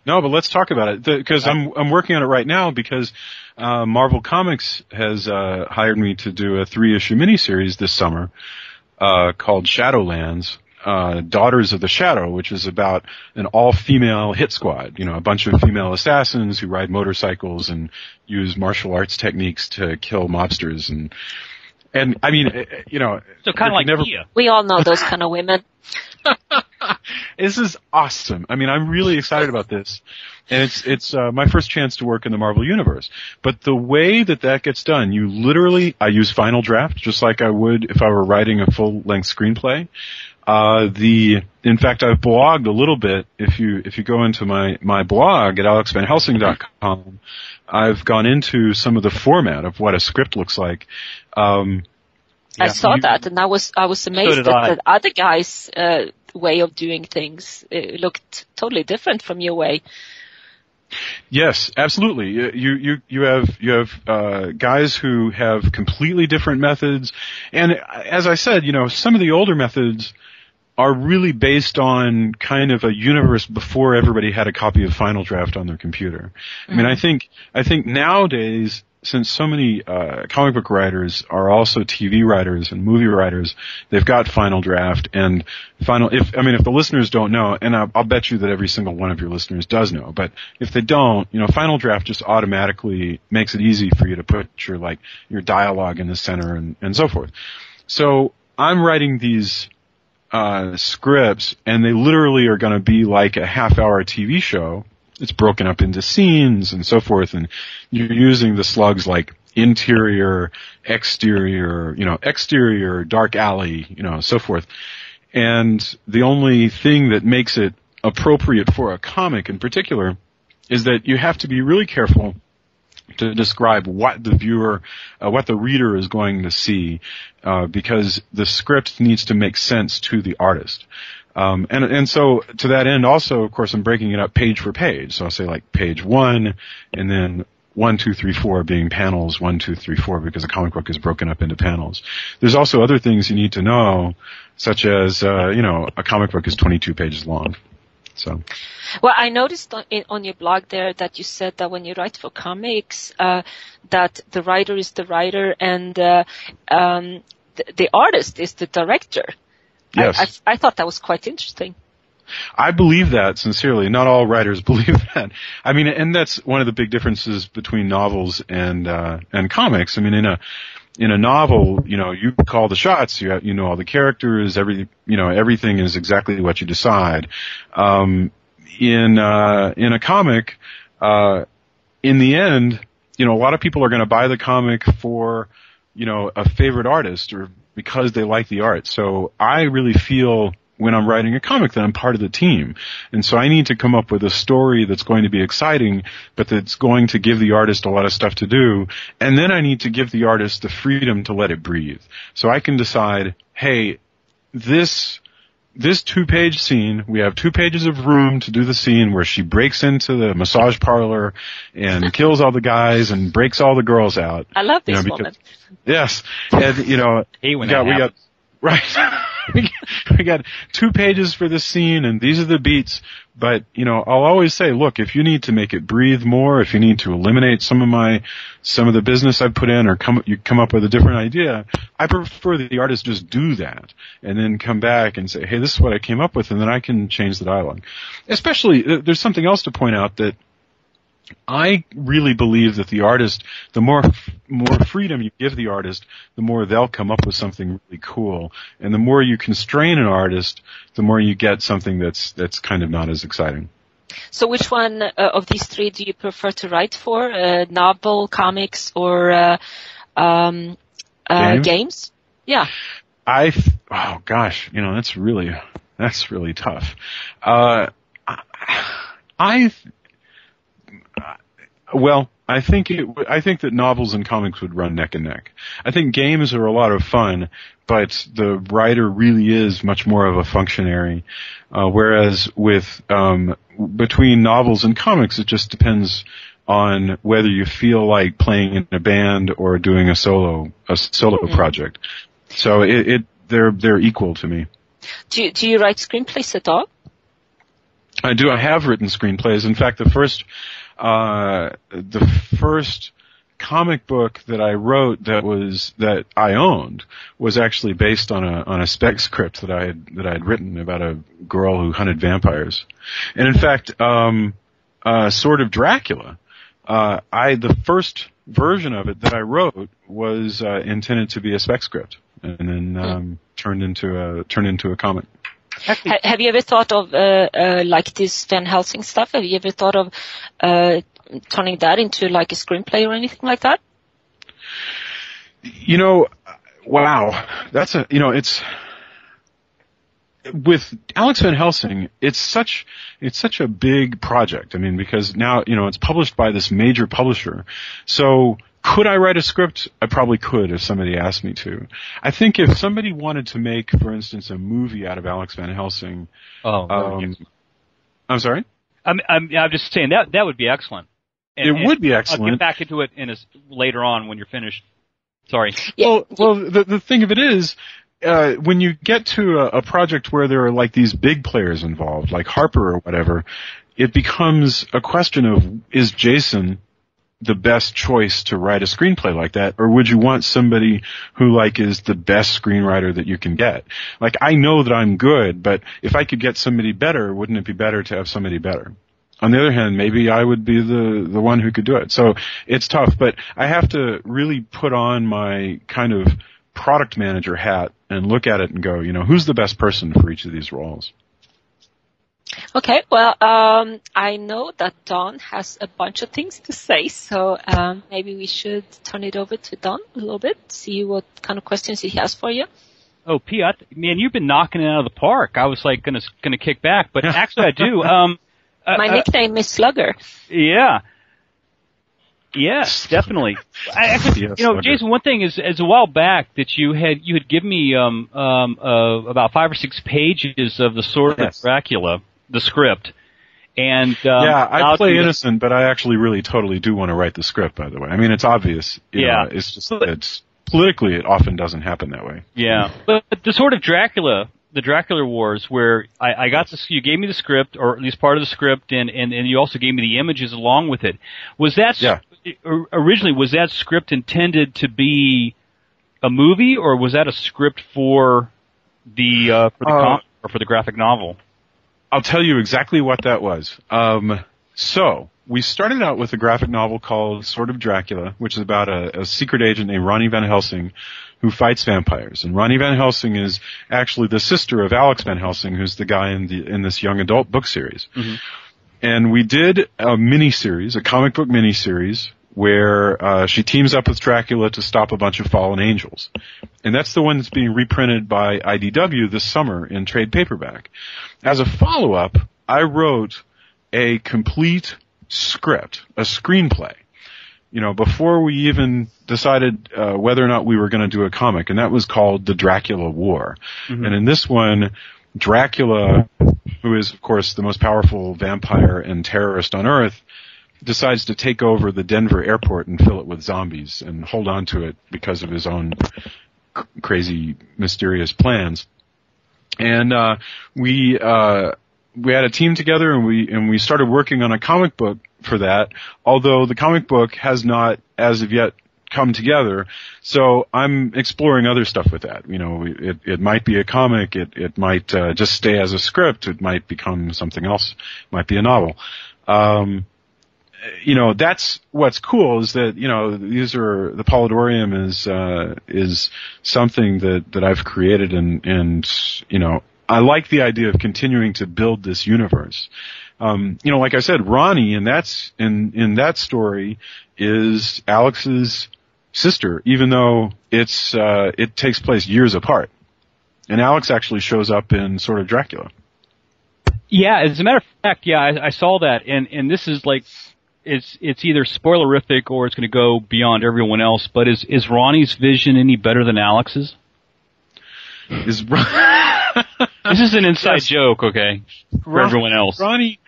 No, but let's talk about it because I'm working on it right now because Marvel Comics has hired me to do a 3-issue miniseries this summer called Shadowlands, Daughters of the Shadow, which is about an all-female hit squad. You know, a bunch of female assassins who ride motorcycles and use martial arts techniques to kill mobsters and I mean, you know, so kind of like Mia. We all know those kind of women. This is awesome. I mean, I'm really excited about this. And it's my first chance to work in the Marvel Universe. But the way that gets done, I use Final Draft just like I would if I were writing a full-length screenplay. In fact, I've blogged a little bit. If you go into my blog at alexvanhelsing.com, I've gone into some of the format of what a script looks like. I saw that, and I was amazed that the other guys' way of doing things looked totally different from your way. Yes, absolutely. You have guys who have completely different methods, and as I said, you know, some of the older methods are really based on kind of a universe before everybody had a copy of Final Draft on their computer. Mm-hmm. I mean, I think nowadays, since so many comic book writers are also TV writers and movie writers, they've got Final Draft and if the listeners don't know, and I'll bet you that every single one of your listeners does know, but if they don't, you know, Final Draft just automatically makes it easy for you to put your dialogue in the center and so forth. So I'm writing these scripts, and they literally are going to be like a half-hour TV show. It's broken up into scenes and so forth, and you're using the slugs like interior, exterior, dark alley, so forth. And the only thing that makes it appropriate for a comic in particular is that you have to be really careful to describe what the reader is going to see, because the script needs to make sense to the artist. And so to that end also, of course, I'm breaking it up page for page. So I'll say like page 1 and then 1, 2, 3, 4 being panels 1, 2, 3, 4 because a comic book is broken up into panels. There's also other things you need to know, such as, a comic book is 22 pages long. So. Well, I noticed on your blog there that you said that when you write for comics, that the writer is the writer and the artist is the director. Yes. I thought that was quite interesting. I believe that sincerely. Not all writers believe that. I mean, and that's one of the big differences between novels and comics. I mean, in a novel, you call the shots, you know all the characters, everything is exactly what you decide. In a comic, in the end, a lot of people are going to buy the comic for, a favorite artist or because they like the art. So I really feel when I'm writing a comic that I'm part of the team. And so I need to come up with a story that's going to be exciting, but that's going to give the artist a lot of stuff to do. And then I need to give the artist the freedom to let it breathe. So I can decide, hey, this 2-page scene, we have 2 pages of room to do the scene where she breaks into the massage parlor and kills all the guys and breaks all the girls out. I love this woman. Yes. And, we got we got 2 pages for this scene and these are the beats. But, I'll always say, look, if you need to make it breathe more, if you need to eliminate some of the business I've put in or you come up with a different idea, I prefer that the artist just do that and then come back and say, hey, this is what I came up with, and then I can change the dialogue. Especially, there's something else to point out that I really believe that the artist, the more freedom you give the artist, the more they'll come up with something really cool. And the more you constrain an artist, the more you get something that's kind of not as exciting. So which one of these 3 do you prefer to write for? Novel, comics, or games? Yeah. Oh gosh, that's really tough. I think that novels and comics would run neck and neck. I think games are a lot of fun, but the writer really is much more of a functionary. Whereas with between novels and comics, it just depends on whether you feel like playing in a band or doing a solo project. So they're equal to me. Do you write screenplays at all? I do. I have written screenplays. In fact, the first comic book that I wrote that I owned was actually based on a spec script that I had written about a girl who hunted vampires. And in fact, Sword of Dracula, the first version of it that I wrote was intended to be a spec script, and then turned into a comic. Have you ever thought of like this Van Helsing stuff? Have you ever thought of turning that into like a screenplay or anything like that? Wow, it's with Alex Van Helsing, it's such a big project. I mean, because now, it's published by this major publisher. So could I write a script? I probably could if somebody asked me to. I think if somebody wanted to make, for instance, a movie out of Alex Van Helsing. I'm sorry? I'm just saying that would be excellent. It would be excellent. I'll get back into it later on when you're finished. Sorry. Yeah. Well, the thing of it is, when you get to a project where there are like these big players involved, like Harper or whatever, it becomes a question of, is Jason the best choice to write a screenplay like that, or would you want somebody who is the best screenwriter that you can get? Like, I know that I'm good, but if I could get somebody better, wouldn't it be better to have somebody better? On the other hand, maybe I would be the one who could do it. So it's tough, but I have to really put on my kind of product manager hat and look at it and go, who's the best person for each of these roles? Okay, well, I know that Don has a bunch of things to say, so maybe we should turn it over to Don a little bit, see what kind of questions he has for you. Oh, P, man, you've been knocking it out of the park. I was gonna kick back, but actually I do. My nickname is Slugger. Yeah. Yes, definitely. Jason, one thing is a while back that you had given me about 5 or 6 pages of the Sword of Dracula, the script, and I play innocent, but I actually really totally do want to write the script. By the way, I mean, it's obvious. It's just it's politically it often doesn't happen that way. Yeah, but the Sword of Dracula, the Dracula Wars, where I got this, you gave me the script, or at least part of the script, and you also gave me the images along with it. Was that originally, was that script intended to be a movie, or was that a script for the comic or for the graphic novel? I'll tell you exactly what that was. So we started out with a graphic novel called Sword of Dracula, which is about a secret agent named Ronnie Van Helsing who fights vampires. And Ronnie Van Helsing is actually the sister of Alex Van Helsing, who's the guy in this young adult book series. Mm-hmm. And we did a miniseries, a comic book miniseries, where she teams up with Dracula to stop a bunch of fallen angels. And that's the one that's being reprinted by IDW this summer in trade paperback. As a follow-up, I wrote a complete script, a screenplay, before we even decided whether or not we were going to do a comic, and that was called The Dracula War. Mm-hmm. And in this one, Dracula, who is, of course, the most powerful vampire and terrorist on Earth, decides to take over the Denver airport and fill it with zombies and hold on to it because of his own crazy, mysterious plans. And we had a team together, and we started working on a comic book for that, although the comic book has not, as of yet, come together. So I'm exploring other stuff with that. It might be a comic, it might just stay as a script, it might become something else, it might be a novel. That's what's cool is that, the Polidorium is something that I've created and I like the idea of continuing to build this universe. Like I said, Ronnie in that story is Alex's sister, even though it takes place years apart. And Alex actually shows up in Sword of Dracula. Yeah, as a matter of fact, I saw that, and this is it's either spoilerific or it's going to go beyond everyone else. But is Ronnie's vision any better than Alex's? This is an inside joke, okay, for everyone else. Ronnie,